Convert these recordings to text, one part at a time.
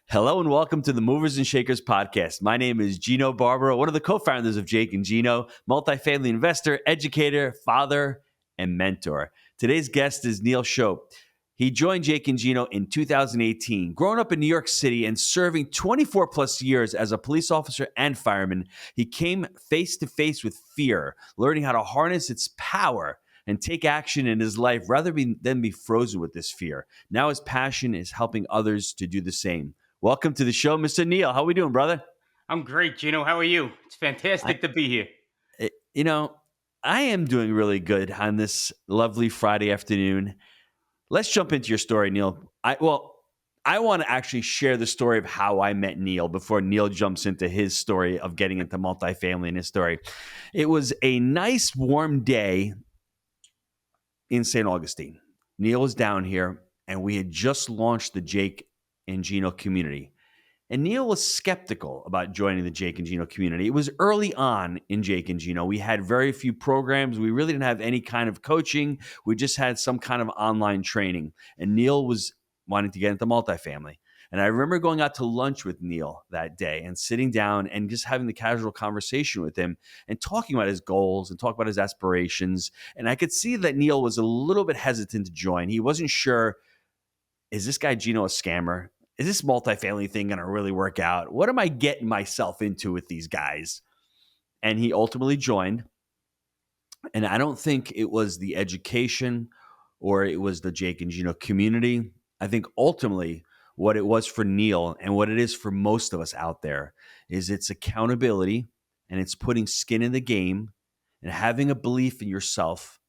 Hello and welcome to the Movers and Shakers podcast. My name is Gino Barbaro, one of the co-founders of Jake and Gino, multifamily investor, educator, father, and mentor. Today's guest is Neil Schoepp. He joined Jake and Gino in 2018. Growing up in New York City and serving 24 plus years as a police officer and fireman, he came face to face with fear, learning how to harness its power and take action in his life rather than be frozen with this fear. Now his passion is helping others to do the same. Welcome to the show, Mr. Neil. How are we doing, brother? I'm great, Gino. How are you? It's I, fantastic to be here. eh, you know, I am doing really good on this lovely Friday afternoon. Let's jump into your story, Neil. I want to actually share the story of how I met Neil before Neil jumps into his story of getting into multifamily and his story. It was a nice warm day in St. Augustine. Neil was down here, and we had just launched the Jake and Gino community. And Neil was skeptical about joining the Jake and Gino community. It was early on in Jake and Gino. We had very few programs. We really didn't have any kind of coaching. We just had some kind of online training. And Neil was wanting to get into multifamily. And I remember going out to lunch with Neil that day and sitting down and just having the casual conversation with him and talking about his goals and talking about his aspirations. And I could see that Neil was a little bit hesitant to join. He wasn't sure, is this guy Gino a scammer? Is this multifamily thing going to really work out? What am I getting myself into with these guys? And he ultimately joined. And I don't think it was the education or it was the Jake and Gino community. I think ultimately what it was for Neil and what it is for most of us out there is it's accountability and it's putting skin in the game and having a belief in yourself,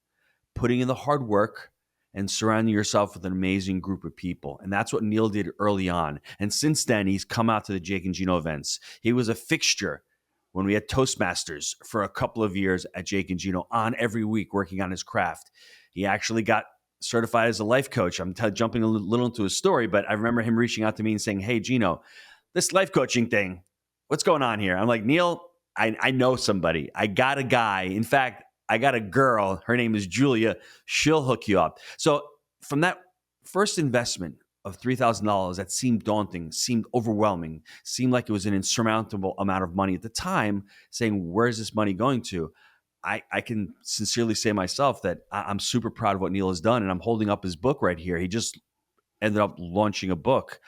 putting in the hard work, and surrounding yourself with an amazing group of people. And that's what Neil did early on. And since then, he's come out to the Jake and Gino events. He was a fixture when we had Toastmasters for a couple of years at Jake and Gino on every week working on his craft. He actually got certified as a life coach. I'm jumping a little into his story, but I remember him reaching out to me and saying, "Hey, Gino, this life coaching thing, what's going on here?" I'm like, "Neil, I know somebody. I got a guy. In fact, I got a girl. Her name is Julia. She'll hook you up." So from that first investment of $3,000 that seemed daunting, seemed overwhelming, seemed like it was an insurmountable amount of money at the time, saying, where's this money going to? I can sincerely say myself that I'm super proud of what Neil has done, and I'm holding up his book right here. He just ended up launching a book.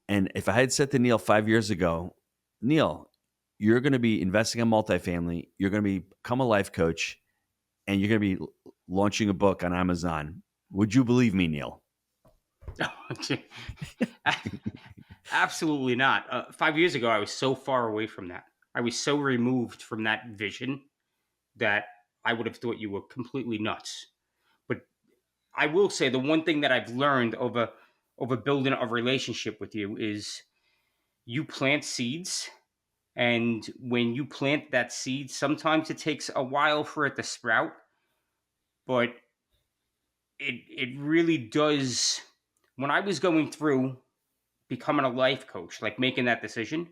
And if I had said to Neil 5 years ago, Neil, you're going to be investing in multifamily, you're going to become a life coach, and you're going to be launching a book on Amazon, would you believe me, Neil? Absolutely not. 5 years ago, I was so far away from that. I was so removed from that vision that I would have thought you were completely nuts. But I will say the one thing that I've learned over building a relationship with you is you plant seeds. And when you plant that seed, sometimes it takes a while for it to sprout, but it really does. When I was going through becoming a life coach, like making that decision,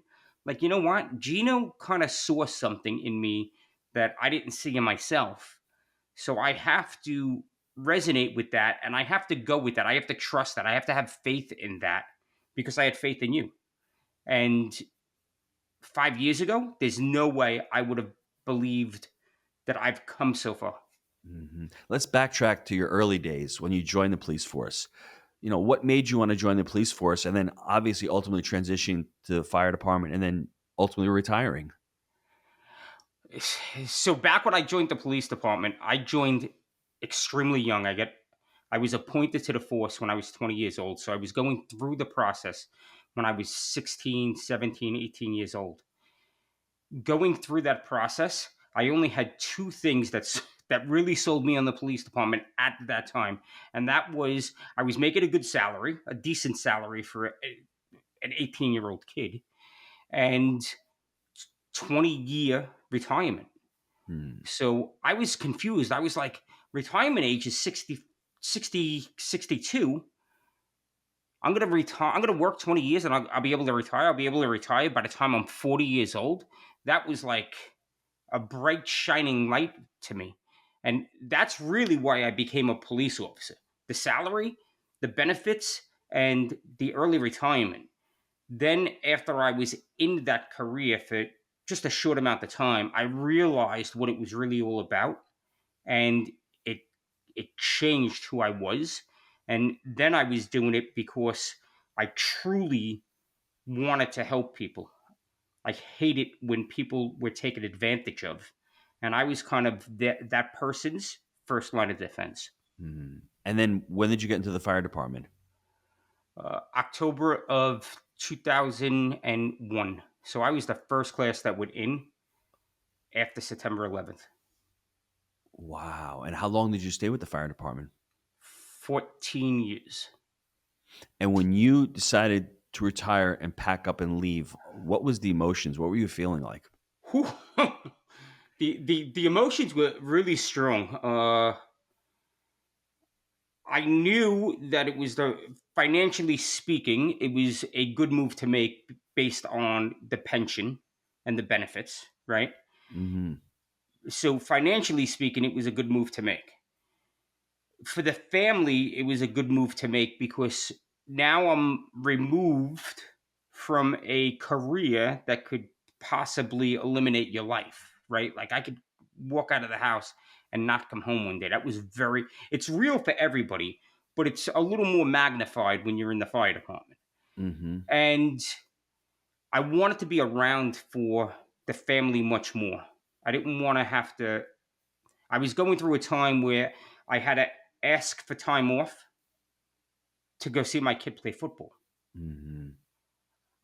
like, you know what? Gino kind of saw something in me that I didn't see in myself. So I have to resonate with that and I have to go with that. I have to trust that. I have to have faith in that because I had faith in you. And 5 years ago, there's no way I would have believed that I've come so far. Mm-hmm. Let's backtrack to your early days when you joined the police force. What made you want to join the police force and then obviously ultimately transitioning to the fire department and then ultimately retiring? So back when I joined the police department, I joined extremely young. I was appointed to the force when I was 20 years old. So I was going through the process when I was 16, 17, 18 years old. Going through that process, I only had two things that really sold me on the police department at that time. And that was I was making a good salary, a decent salary for an 18-year-old kid, and 20-year retirement. Hmm. So I was confused. I was like, retirement age is 60, 60, 62. I'm going to retire. I'm going to work 20 years and I'll be able to retire. I'll be able to retire by the time I'm 40 years old. That was like a bright, shining light to me. And that's really why I became a police officer. The salary, the benefits, and the early retirement. Then, after I was in that career for just a short amount of time, I realized what it was really all about, and it it changed who I was. And then I was doing it because I truly wanted to help people. I hate it when people were taken advantage of, and I was kind of that person's first line of defense. Mhm. And then when did you get into the fire department? October of 2001. So I was the first class that went in after September 11th. Wow. And how long did you stay with the fire department? 14 years. And when you decided to retire and pack up and leave, what was the emotions? What were you feeling like? Whew. The emotions were really strong. I knew that it was the financially speaking, it was a good move to make based on the pension and the benefits, right? Mhm. So financially speaking, it was a good move to make. For the family, it was a good move to make because now I'm removed from a career that could possibly eliminate your life, right? Like I could walk out of the house and not come home one day. That was very, it's real for everybody, but it's a little more magnified when you're in the fire department. Mhm. And I wanted to be around for the family much more. I didn't want to have to, I was going through a time where I had to ask for time off to go see my kid play football. Mhm.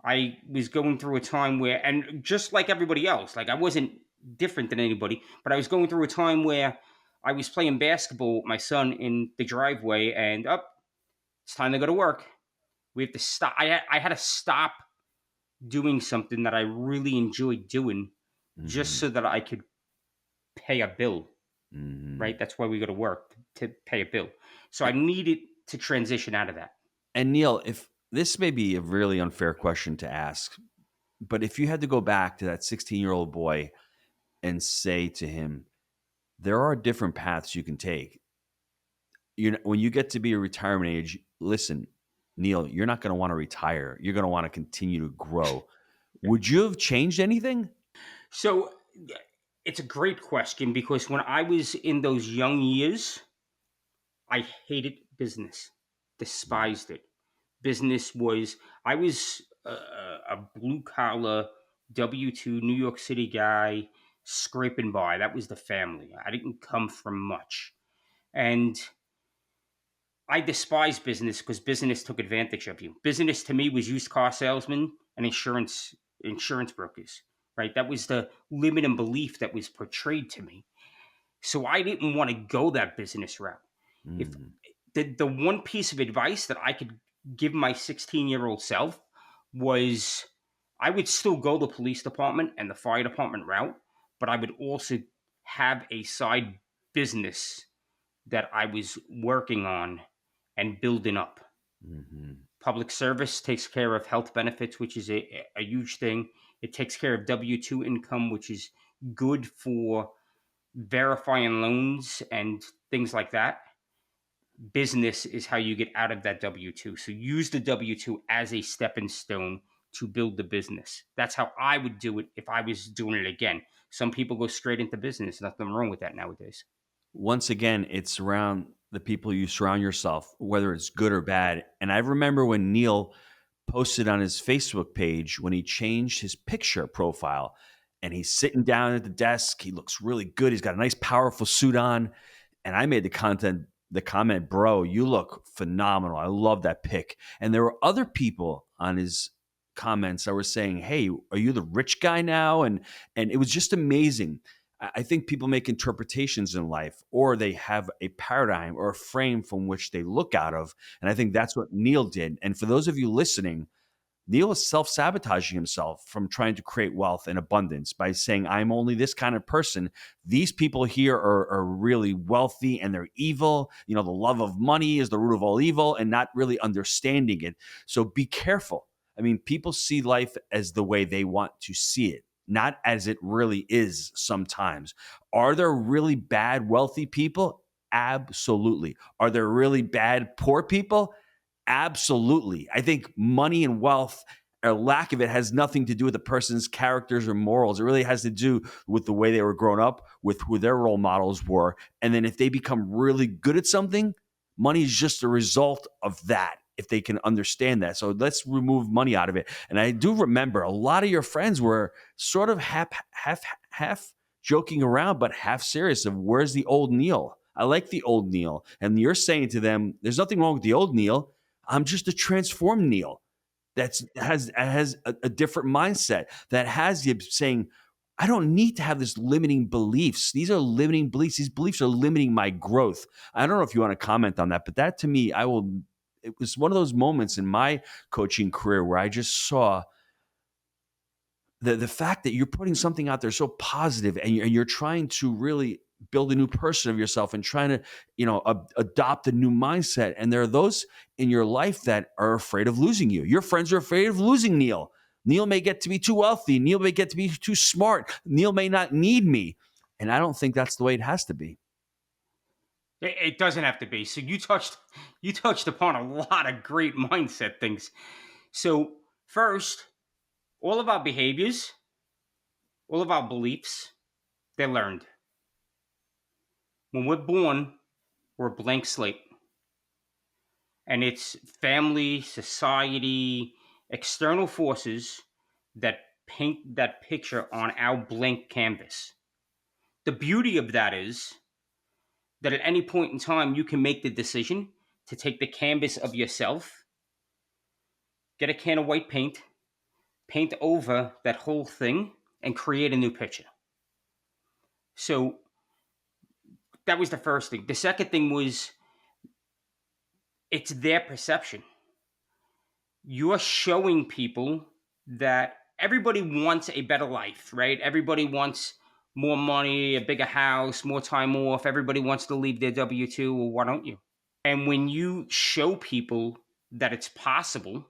I was going through a time where, and just like everybody else, like I wasn't different than anybody, but I was going through a time where I was playing basketball with my son in the driveway, and up, it's time to go to work. We have to stop. I had to stop doing something that I really enjoyed doing just Mhm. so that I could pay a bill, Mhm. right? That's why we go to work to pay a bill. So I needed to transition out of that. And Neil, if this may be a really unfair question to ask, but if you had to go back to that 16-year-old boy and say to him, there are different paths you can take. You know, when you get to be a retirement age, listen, Neil, you're not going to want to retire. You're going to want to continue to grow. Would you have changed anything? So it's a great question because when I was in those young years, I hated business, despised it. Business was, I was a blue collar W-2 New York City guy scraping by. That was the family. I didn't come from much. And I despise business because business took advantage of you. Business to me was used car salesmen and insurance brokers, right? That was the limit and belief that was portrayed to me. So I didn't want to go that business route. If Mm, the one piece of advice that I could give my 16-year-old self was I would still go the police department and the fire department route, but I would also have a side business that I was working on and building up. mhm, Public service takes care of health benefits, which is a huge thing. It takes care of W 2 income, which is good for verifying loans and things like that. Business is how you get out of that W 2. So use the W 2 as a stepping stone to build the business. That's how I would do it if I was doing it again. Some people go straight into business. Nothing wrong with that nowadays. once again, it's around the people you surround yourself, whether it's good or bad. And I remember when Neil posted on his Facebook page when he changed his picture profile and he's sitting down at the desk. He looks really good. He's got a nice, powerful suit on. And I made the comment, bro, you look phenomenal. I love that pic. And there were other people on his comments that were saying, hey, are you the rich guy now? And it was just amazing. I think people make interpretations in life, or they have a paradigm or a frame from which they look out of. And I think that's what Neil did. And for those of you listening, Neil is self sabotaging himself from trying to create wealth and abundance by saying, I'm only this kind of person. These people here are really wealthy and they're evil. You know, the love of money is the root of all evil and not really understanding it. So be careful. I mean, people see life as the way they want to see it, not as it really is sometimes. Are there really bad wealthy people? Absolutely. Are there really bad poor people? Absolutely. I think money and wealth or lack of it has nothing to do with the person's characters or morals. It really has to do with the way they were grown up, with who their role models were. And then if they become really good at something, money is just a result of that, if they can understand that. So let's remove money out of it. And I do remember a lot of your friends were sort of half joking around, but half serious of where's the old Neil? I like the old Neil. And you're saying to them, there's nothing wrong with the old Neil. I'm just a transformed Neil that has a different mindset, that has you saying, I don't need to have this limiting beliefs. These are limiting beliefs. These beliefs are limiting my growth. I don't know if you want to comment on that, but that to me, it was one of those moments in my coaching career where I just saw the fact that you're putting something out there so positive, and you're trying to really build a new person of yourself and trying to adopt a new mindset. And there are those in your life that are afraid of losing you. Your friends are afraid of losing Neil. Neil may get to be too wealthy. Neil may get to be too smart. Neil may not need me. And I don't think that's the way it has to be. It doesn't have to be. So you touched upon a lot of great mindset things. So first, all of our behaviors, all of our beliefs, they're learned. When we're born, we're a blank slate. And it's family, society, external forces that paint that picture on our blank canvas. The beauty of that is that at any point in time, you can make the decision to take the canvas of yourself, get a can of white paint, paint over that whole thing, and create a new picture. So that was the first thing. The second thing was it's their perception. You're showing people that everybody wants a better life, right? Everybody wants more money, a bigger house, more time off. Everybody wants to leave their W-2. Well, why don't you? And when you show people that it's possible,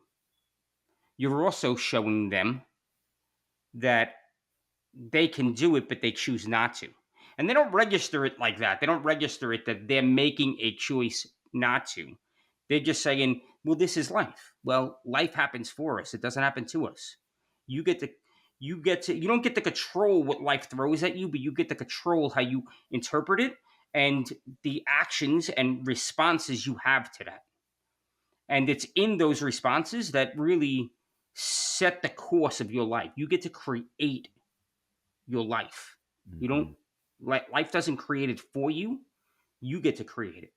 you're also showing them that they can do it, but they choose not to. And they don't register it like that. They don't register it that they're making a choice not to. They're just saying, well, this is life. Well, life happens for us. It doesn't happen to us. You you don't get to control what life throws at you, but you get to control how you interpret it and the actions and responses you have to that. And it's in those responses that really set the course of your life. You get to create your life. You don't Mhm. life doesn't create it for you. You get to create it.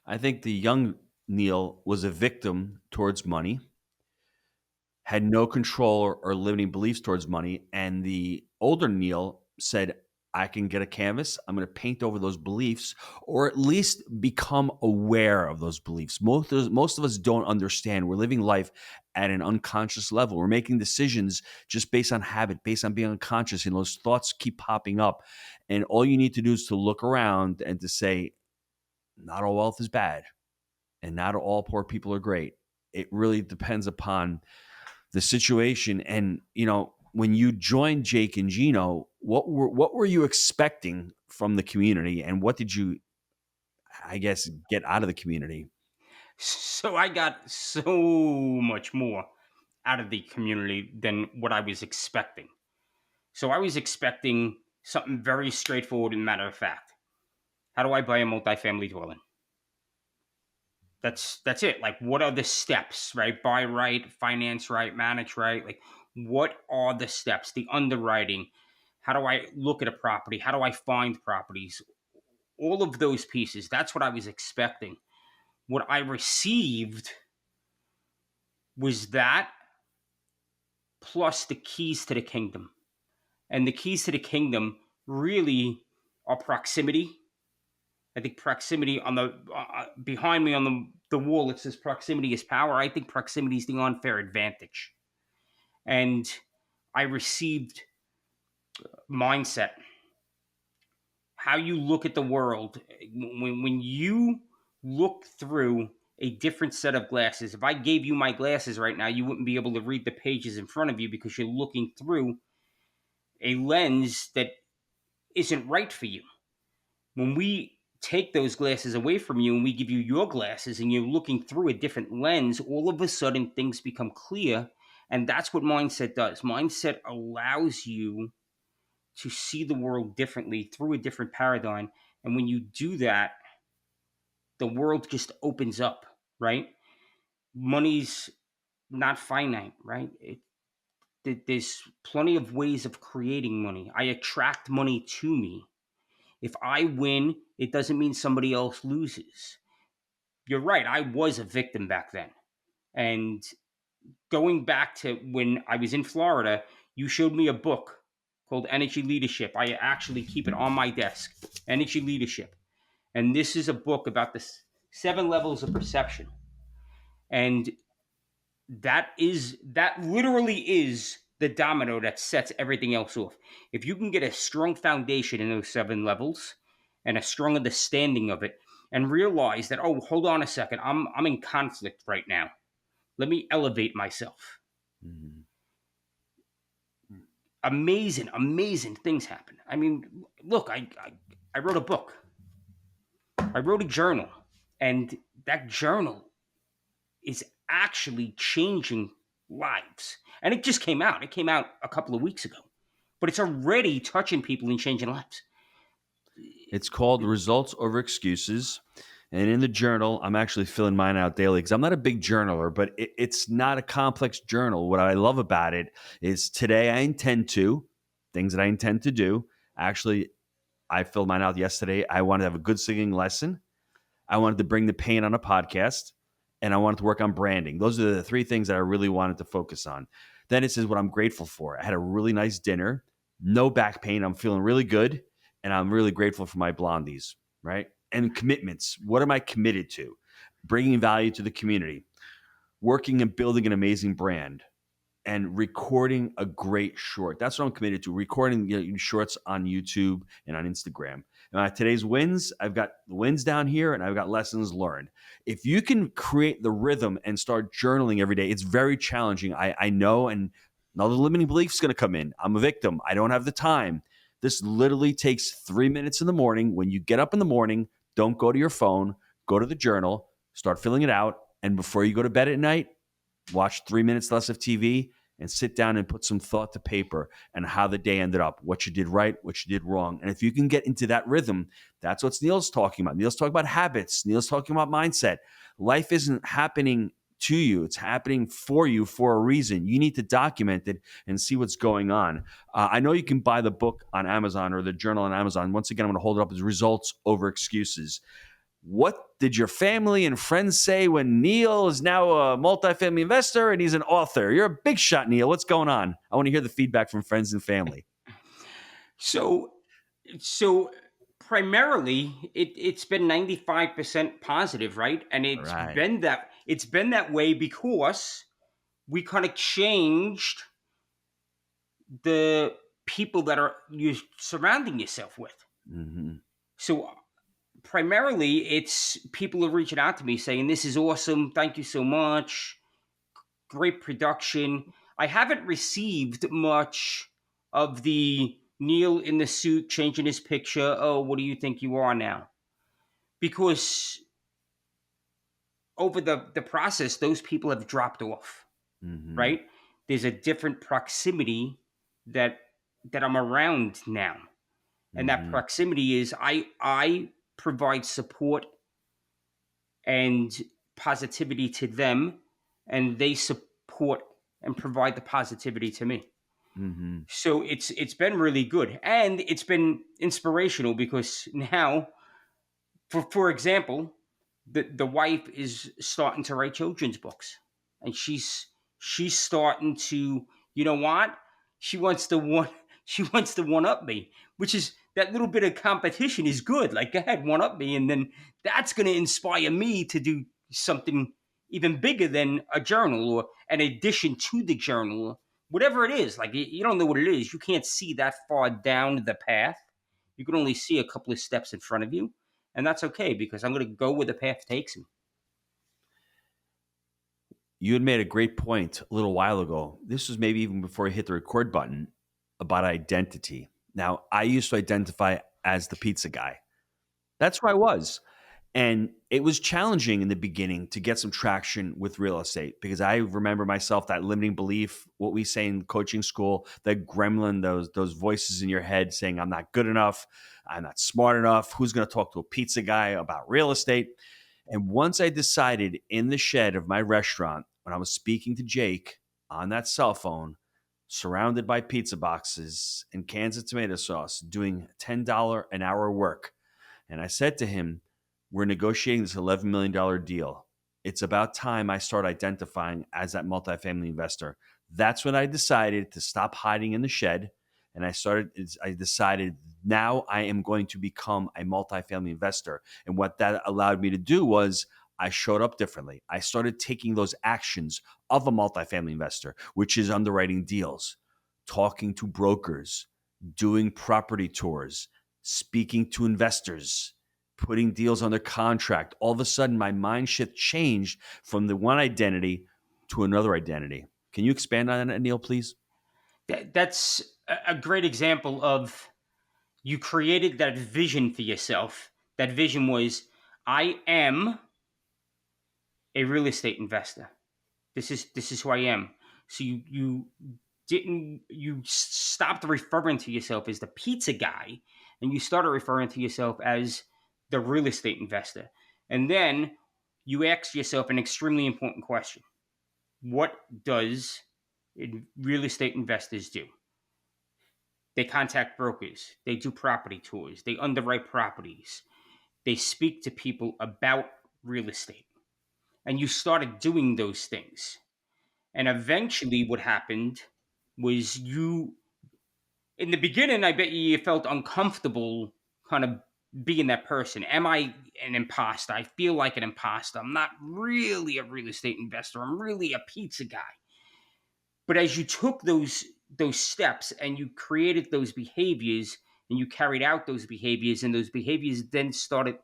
I think the young Neil was a victim towards money, had no control or limiting beliefs towards money. And the older Neil said, I can get a canvas. I'm going to paint over those beliefs, or at least become aware of those beliefs. Most of us don't understand. We're living life at an unconscious level. We're making decisions just based on habit, based on being unconscious. And those thoughts keep popping up. And all you need to do is to look around and to say, not all wealth is bad, and not all poor people are great. It really depends upon the situation. And when you joined Jake and Gino, what were you expecting from the community, and what did you, I guess, get out of the community? So I got so much more out of the community than what I was expecting. So I was expecting something very straightforward and matter of fact. How do I buy a multifamily dwelling? That's it. Like, what are the steps, right? Buy right, finance right, manage right. Like, what are the steps? The underwriting. How do I look at a property? How do I find properties? All of those pieces. That's what I was expecting. What I received was that plus the keys to the kingdom. And the keys to the kingdom really are proximity. I think proximity on the behind me on the wall, it says proximity is power. I think proximity is the unfair advantage. And I received mindset, how you look at the world. When you look through a different set of glasses, if I gave you my glasses right now, you wouldn't be able to read the pages in front of you because you're looking through a lens that isn't right for you. When we take those glasses away from you and we give you your glasses and you're looking through a different lens, all of a sudden things become clear And that's what mindset does. Mindset allows you to see the world differently through a different paradigm. And when you do that, the world just opens up, right? Money's not finite, right? There's plenty of ways of creating money. I attract money to me. If I win, it doesn't mean somebody else loses. You're right. I was a victim back then. And going back to when I was in Florida, you showed me a book called Energy Leadership. I actually keep it on my desk. Energy Leadership. And this is a book about the 7 levels of perception. And that literally is the domino that sets everything else off. If you can get a strong foundation in those 7 levels and a strong understanding of it, and realize that, oh, hold on a second, I'm in conflict right now. Let me elevate myself. Mhm. Amazing, amazing things happen. I mean, look, I wrote a book. I wrote a journal, and that journal is actually changing lives. And it just came out. It came out a couple of weeks ago, but it's already touching people and changing lives. It's called Results Over Excuses. And in the journal, I'm actually filling mine out daily because I'm not a big journaler, but it's not a complex journal. What I love about it is today I intend to, things that I intend to do. Actually, I filled mine out yesterday. I wanted to have a good singing lesson. I wanted to bring the pain on a podcast, and I wanted to work on branding. Those are the three things that I really wanted to focus on. Then it says what I'm grateful for. I had a really nice dinner, no back pain. I'm feeling really good, and I'm really grateful for my blondies, right? And commitments. What am I committed to? Bringing value to the community, working and building an amazing brand, and recording a great short. That's what I'm committed to. Recording shorts on YouTube and on Instagram. And today's wins, I've got the wins down here and I've got lessons learned. If you can create the rhythm and start journaling every day, it's very challenging. I know, and another limiting belief is going to come in. I'm a victim. I don't have the time. This literally takes 3 minutes in the morning. When you get up in the morning, don't go to your phone, go to the journal, start filling it out. And before you go to bed at night, watch 3 minutes less of TV and sit down and put some thought to paper and how the day ended up, what you did right, what you did wrong. And if you can get into that rhythm, that's what Neil's talking about. Neil's talking about habits. Neil's talking about mindset. Life isn't happening to you. It's happening for you for a reason. You need to document it and see what's going on. I know you can buy the book on Amazon or the journal on Amazon. Once again, I'm going to hold it up as Results Over Excuses. What did your family and friends say when Neil is now a multifamily investor and he's an author? You're a big shot, Neil. What's going on? I want to hear the feedback from friends and family. So, so primarily, it's been 95% positive, right? And All it's right. been that way because we kind of changed the people that are you surrounding yourself with. Mm-hmm. So primarily, it's people are reaching out to me saying, "This is awesome. Thank you so much. Great production." I haven't received much of the Neil in the suit changing his picture. Oh, what do you think you are now? Because over the process, those people have dropped off, Mm-hmm. right? There's a different proximity that that I'm around now. And that Mm-hmm. proximity is I provide support and positivity to them, and they support and provide the positivity to me. Mm-hmm. So it's been really good, and it's been inspirational because now, for example, the wife is starting to write children's books, and she's starting to, you know what, she wants to one she wants to one up me, which is that little bit of competition is good. Like, go ahead, one up me, and then that's going to inspire me to do something even bigger than a journal or an addition to the journal, whatever it is. Like, you don't know what it is. You can't see that far down the path. You can only see a couple of steps in front of you, and that's okay because I'm going to go where the path takes me. You had made a great point a little while ago. This was maybe even before I hit the record button about identity. Now, I used to identify as the pizza guy. That's who I was. And it was challenging in the beginning to get some traction with real estate because I remember myself that limiting belief, what we say in coaching school, that gremlin, those voices in your head saying, I'm not good enough, I'm not smart enough, who's going to talk to a pizza guy about real estate? And once I decided in the shed of my restaurant, when I was speaking to Jake on that cell phone, surrounded by pizza boxes and cans of tomato sauce, doing $10 an hour work, and I said to him, we're negotiating this $11 million deal. It's about time I start identifying as that multifamily investor. That's when I decided to stop hiding in the shed. And I decided now I am going to become a multifamily investor. And what that allowed me to do was I showed up differently. I started taking those actions of a multifamily investor, which is underwriting deals, talking to brokers, doing property tours, speaking to investors, putting deals under contract. All of a sudden, my mind shift changed from the one identity to another identity. Can you expand on that, Neil, please? That's a great example of you created that vision for yourself. That vision was, I am a real estate investor. This is who I am. So you stopped referring to yourself as the pizza guy, and you started referring to yourself as the real estate investor. And then you ask yourself an extremely important question: what does real estate investors do? They contact brokers, they do property tours, they underwrite properties, they speak to people about real estate. And you started doing those things. And eventually, what happened was in the beginning, I bet you felt uncomfortable kind of being that person. Am I an imposter? I feel like an imposter. I'm not really a real estate investor. I'm really a pizza guy. But as you took those steps and you created those behaviors and you carried out those behaviors, and those behaviors then started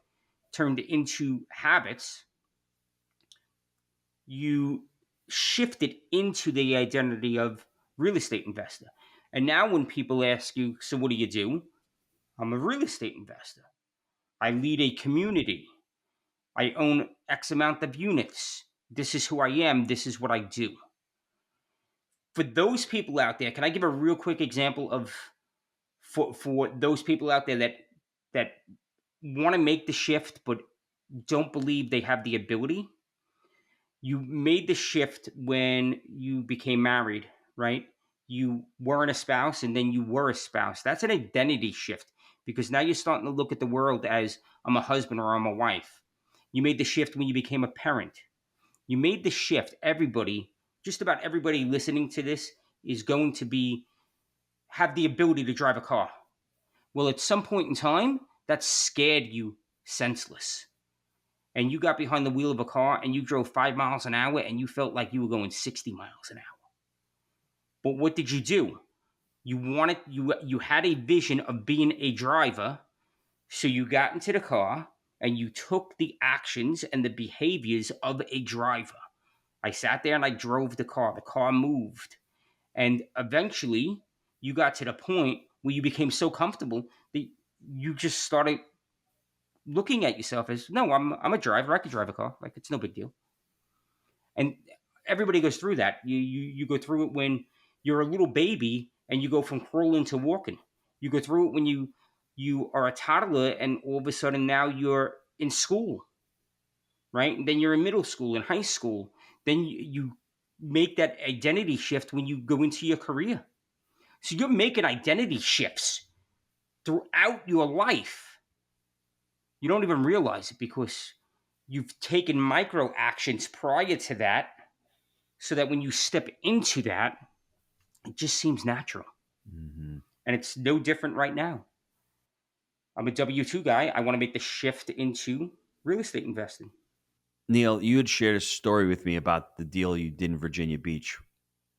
turned into habits, you shifted into the identity of real estate investor. And now when people ask you, so what do you do? I'm a real estate investor. I lead a community. I own X amount of units. This is who I am. This is what I do. For those people out there, can I give a real quick example of for those people out there that want to make the shift but don't believe they have the ability? You made the shift when you became married, right? You weren't a spouse and then you were a spouse. That's an identity shift because now you're starting to look at the world as I'm a husband or I'm a wife. You made the shift when you became a parent. You made the shift. Everybody, just about everybody listening to this is going to be have the ability to drive a car. Well, at some point in time, that scared you senseless, and you got behind the wheel of a car and you drove 5 miles an hour and you felt like you were going 60 miles an hour. But what did you do? You had a vision of being a driver, so you got into the car and you took the actions and the behaviors of a driver. I sat there and I drove the car. The car moved. And eventually you got to the point where you became so comfortable that you just started looking at yourself as, no, I'm a driver. I can drive a car. Like, it's no big deal. And everybody goes through that. You go through it when you're a little baby and you go from crawling to walking. You go through it when you are a toddler and all of a sudden now you're in school, right? And then you're in middle school and high school. Then you make that identity shift when you go into your career. So you're making identity shifts throughout your life. You don't even realize it because you've taken micro actions prior to that, so that when you step into that, it just seems natural. Mm-hmm. And it's no different right now. I'm a W 2 guy. I want to make the shift into real estate investing. Neil, you had shared a story with me about the deal you did in Virginia Beach.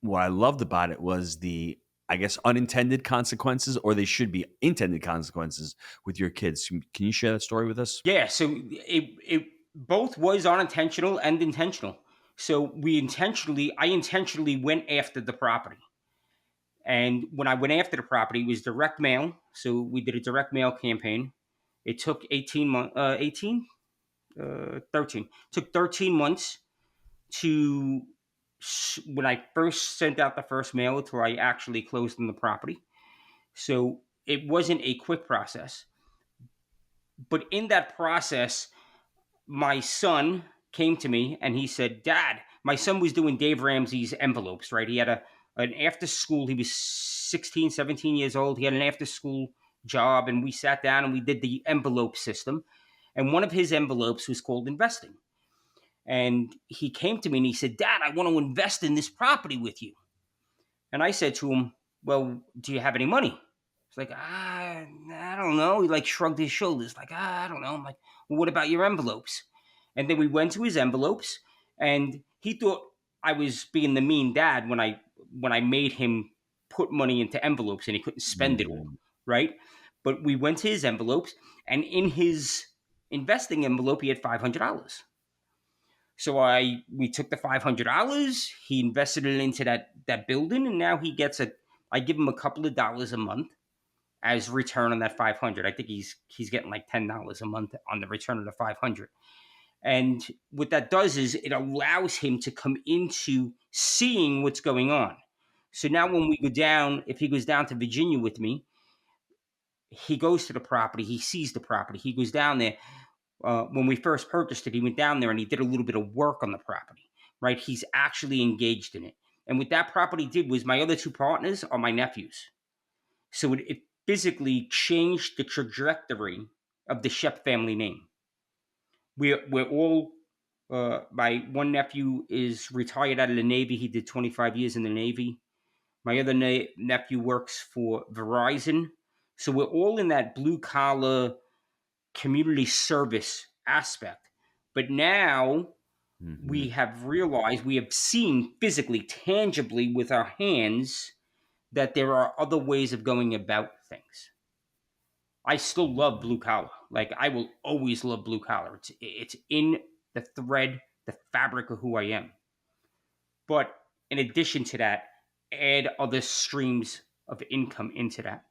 What I loved about it was the, I guess, unintended consequences, or they should be intended consequences with your kids. Can you share that story with us? Yeah, so it both was unintentional and intentional. So I intentionally went after the property. And when I went after the property, it was direct mail. So we did a direct mail campaign. It took 18 months, 18. 13. Took 13 months to when I first sent out the first mail till I actually closed on the property. So it wasn't a quick process. But in that process, my son came to me and he said, Dad, my son was doing Dave Ramsey's envelopes, right? He had an after school, he was 16, 17 years old. He had an after school job, and we sat down and we did the envelope system. And one of his envelopes was called investing. And he came to me and he said, Dad, I want to invest in this property with you. And I said to him, well, do you have any money? He's like, I don't know. He like shrugged his shoulders, like, I don't know. I'm like, well, what about your envelopes? And then we went to his envelopes, and he thought I was being the mean dad when I made him put money into envelopes and he couldn't spend it all, Mhm. right? But we went to his envelopes, and in his investing envelope, he had $500. So we took the $500, he invested it into that building, and now he gets I give him a couple of dollars a month as return on that 500. I think he's getting like $10 a month on the return of the 500. And what that does is it allows him to come into seeing what's going on. So now when we go down, if he goes down to Virginia with me, he goes to the property, he sees the property, he goes down there. When we first purchased it, he went down there and he did a little bit of work on the property, right? He's actually engaged in it. And what that property did was my other two partners are my nephews. So it physically changed the trajectory of the Schoepp family name. We're all, my one nephew is retired out of the Navy. He did 25 years in the Navy. My other nephew works for Verizon. So we're all in that blue collar community service aspect. But now we Mhm. have realized, we have seen physically, tangibly with our hands that there are other ways of going about things. I still love blue collar. Like I will always love blue collar. It's in the thread, the fabric of who I am. But in addition to that, add other streams of income into that.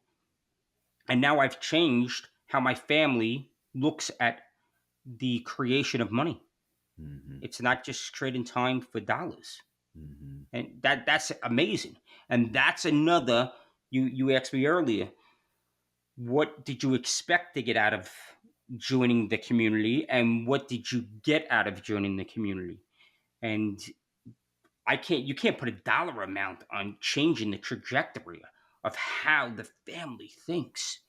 And now I've changed how my family looks at the creation of money. Mhm. It's not just trading time for dollars. Mhm. And that's amazing. And that's another, you asked me earlier, what did you expect to get out of joining the community and what did you get out of joining the community? And you can't put a dollar amount on changing the trajectory of how the family thinks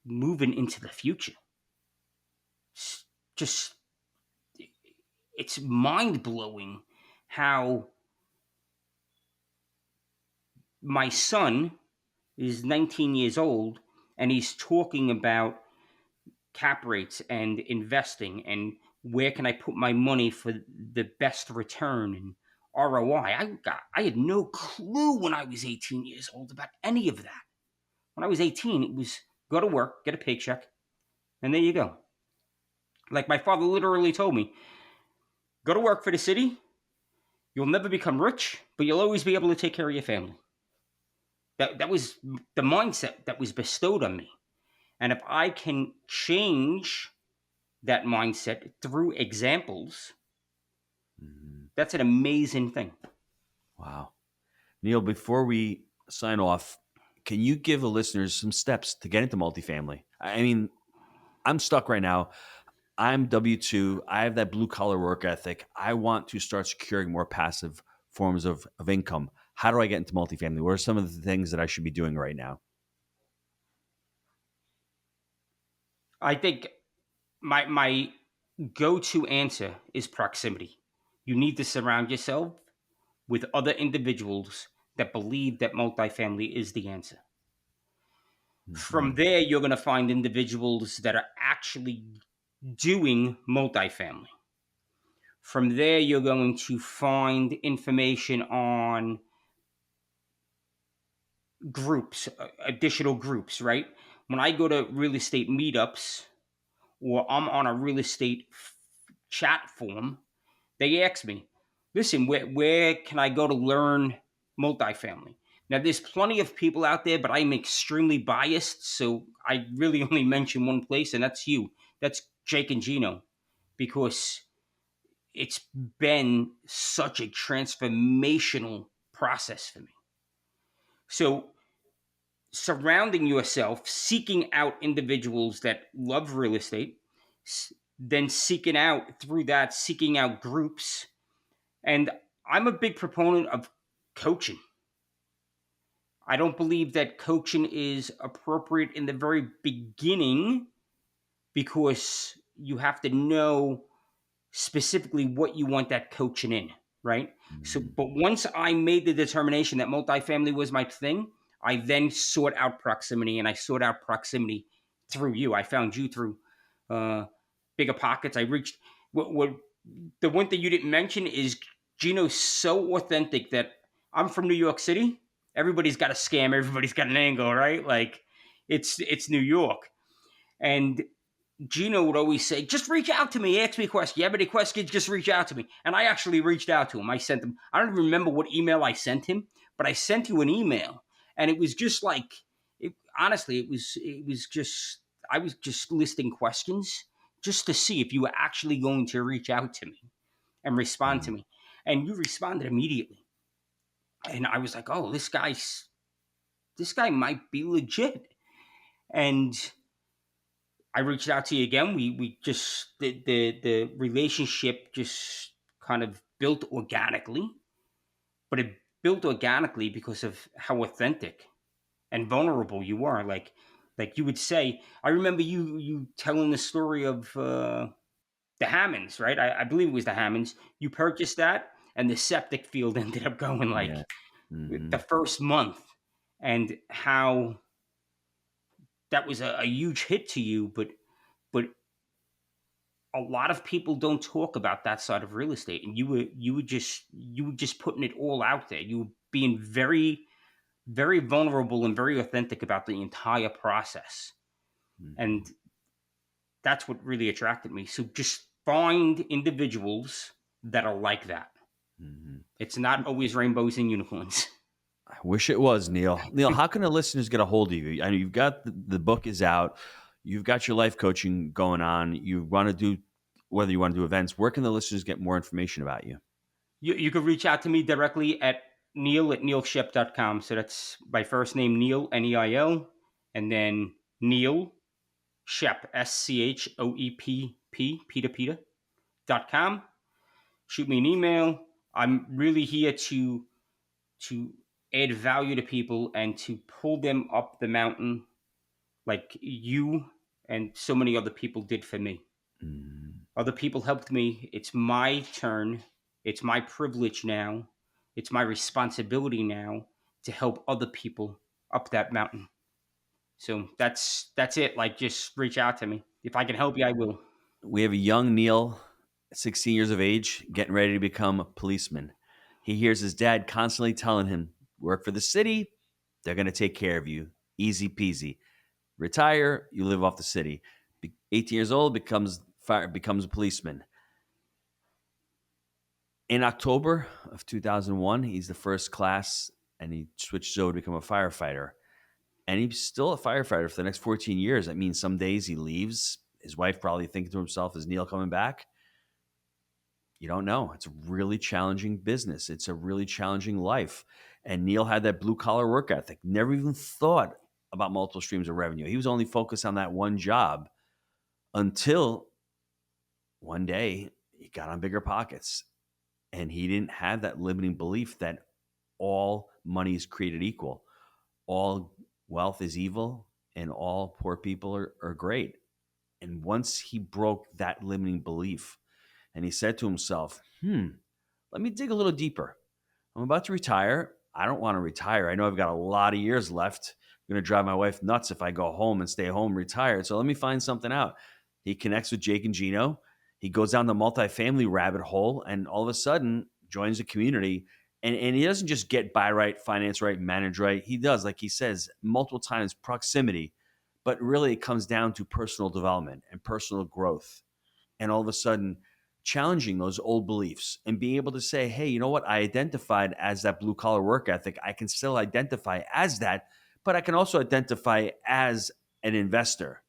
moving into the future. It's just it's mind blowing how my son is 19 years old and he's talking about cap rates and investing and where can I put my money for the best return and ROI. I had no clue when I was 18 years old about any of that. When I was 18, it was go to work, get a paycheck, and there you go. Like my father literally told me, go to work for the city, you'll never become rich, but you'll always be able to take care of your family. That was the mindset that was bestowed on me. And if I can change that mindset through examples, Mhm. that's an amazing thing. Wow. Neil, before we sign off, can you give the listeners some steps to get into multifamily? I mean, I'm stuck right now. I'm W 2. I have that blue collar work ethic. I want to start securing more passive forms of income. How do I get into multifamily? What are some of the things that I should be doing right now? I think my go-to answer is proximity. You need to surround yourself with other individuals that believe that multifamily is the answer. From Mhm. there, you're going to find individuals that are actually doing multifamily. From there, you're going to find information on groups, additional groups, right? When I go to real estate meetups or I'm on a real estate chat forum, they ask me, listen, where can I go to learn multifamily? Now, there's plenty of people out there, but I'm extremely biased. So I really only mention one place, and that's you. That's Jake and Gino. because it's been such a transformational process for me. So, surrounding yourself, seeking out individuals that love real estate, then seeking out through that, seeking out groups. And I'm a big proponent of coaching. I don't believe that coaching is appropriate in the very beginning because you have to know specifically what you want that coaching in, right? So, Mhm. but once I made the determination that multifamily was my thing, I then sought out proximity, and I sought out proximity through you. I found you through uh, Bigger Pockets. I reached what the one thing you didn't mention is Gino's so authentic that I'm from New York City. Everybody's got a scam. Everybody's got an angle, right? Like it's New York, and Gino would always say, just reach out to me, ask me a question. You have any questions, just reach out to me. And I actually reached out to him. I sent him, I don't even remember what email I sent him, but I sent you an email. And it was just like, honestly, it was just, I was just listing questions just to see if you were actually going to reach out to me and respond to Mhm. me. And you responded immediately. And I was like, oh, this guy might be legit. And I reached out to you again. We just the relationship just kind of built organically, but it built organically because of how authentic and vulnerable you are. Like you would say, I remember you telling the story of the Hammonds, right? I believe it was the Hammonds. You purchased that, and the septic field ended up going Yeah. like the Mhm. first month, and how that was a huge hit to you, but a lot of people don't talk about that side of real estate, and you were just putting it all out there. You were being very, very vulnerable and very authentic about the entire process, Mhm. and that's what really attracted me. So just find individuals that are like that. Mhm. It's not always rainbows and unicorns. I wish it was, Neil. Neil, how can the listeners get a hold of you? I know you've got the book is out. You've got your life coaching going on. You want to do whether you want to do events. Where can the listeners get more information about you? You can reach out to me directly at neil@neilschoepp.com. So that's my first name, Neil, Neil, and then Neil Schoepp, Schoepp, Peter.com. Shoot me an email. I'm really here to add value to people and to pull them up the mountain like you and so many other people did for me. Mhm. Other people helped me. It's my turn. It's my privilege now. It's my responsibility now to help other people up that mountain. So that's it. Like just reach out to me. If I can help you, I will. We have a young Neil, 16 years of age, getting ready to become a policeman. He hears his dad constantly telling him, work for the city, they're going to take care of you. Easy peasy. Retire, you live off the city. 18 years old, becomes a policeman. In October of 2001, he's the first class and he switches over to become a firefighter. And he's still a firefighter for the next 14 years. That means some days he leaves. His wife probably thinking to himself, is Neil coming back? You don't know. It's a really challenging business. It's a really challenging life. And Neil had that blue collar work ethic, never even thought about multiple streams of revenue. He was only focused on that one job until one day he got on Bigger Pockets and he didn't have that limiting belief that all money is created equal, all wealth is evil, and all poor people are great. And once he broke that limiting belief and he said to himself, let me dig a little deeper. I'm about to retire. I don't want to retire. I know I've got a lot of years left. I'm going to drive my wife nuts if I go home and stay home retired. So let me find something out. He connects with Jake and Gino. He goes down the multifamily rabbit hole and all of a sudden joins a community. And he doesn't just get buy right, finance right, manage right. He does, like he says, multiple times proximity. But really, it comes down to personal development and personal growth and all of a sudden challenging those old beliefs and being able to say, hey, you know what? I identified as that blue collar work ethic. I can still identify as that, but I can also identify as an investor.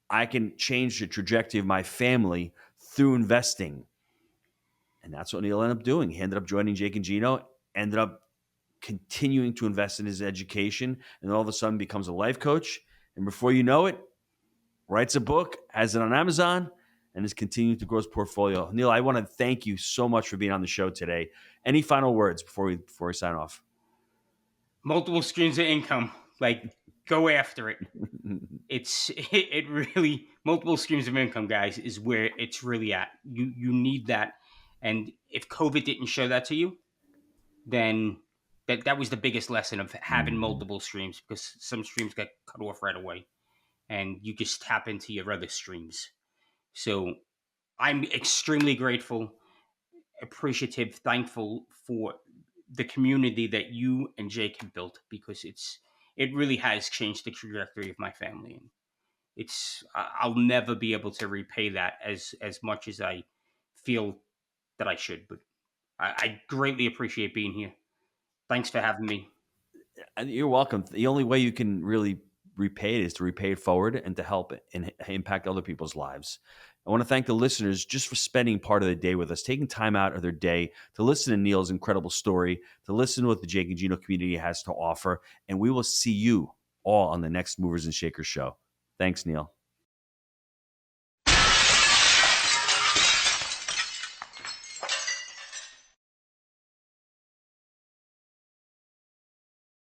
I can change the trajectory of my family through investing. And that's what Neil ended up doing. He ended up joining Jake and Gino, ended up continuing to invest in his education, and all of a sudden becomes a life coach. And before you know it, writes a book, has it on Amazon, and is continuing to grow his portfolio. Neil, I want to thank you so much for being on the show today. Any final words before we sign off? Multiple streams of income. Like, go after it. It really, multiple streams of income, guys, is where it's really at. You need that. And if COVID didn't show that to you, then that was the biggest lesson of having multiple streams, because some streams get cut off right away and you just tap into your other streams. So I'm extremely grateful, appreciative, thankful for the community that you and Jake have built, because it really has changed the trajectory of my family. And I'll never be able to repay that as much as I feel that I should. But I greatly appreciate being here. Thanks for having me. And you're welcome. The only way you can really repay it is to repay it forward and to help it and impact other people's lives. I want to thank the listeners just for spending part of the day with us, taking time out of their day to listen to Neil's incredible story, to listen to what the Jake and Gino community has to offer. And we will see you all on the next Movers and Shakers show. Thanks, Neil.